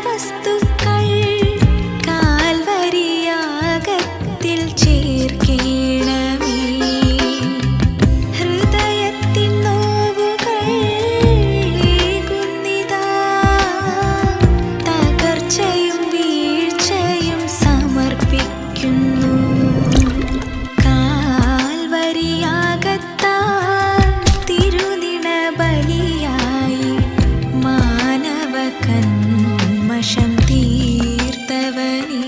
വസ്തുക്കൾ കാൽവരിയാകത്തിൽ ചേർക്കേണമേ. ഹൃദയത്തിൻ നോവുകൾ ഏകുന്നിതാ, തകർച്ചയും വീഴ്ചയും സമർപ്പിക്കുന്നു. കാൽവരിയാകത്താൽ തിരുനിണബലിയായി മാനവ കന്മഷം തീർത്തവനേ.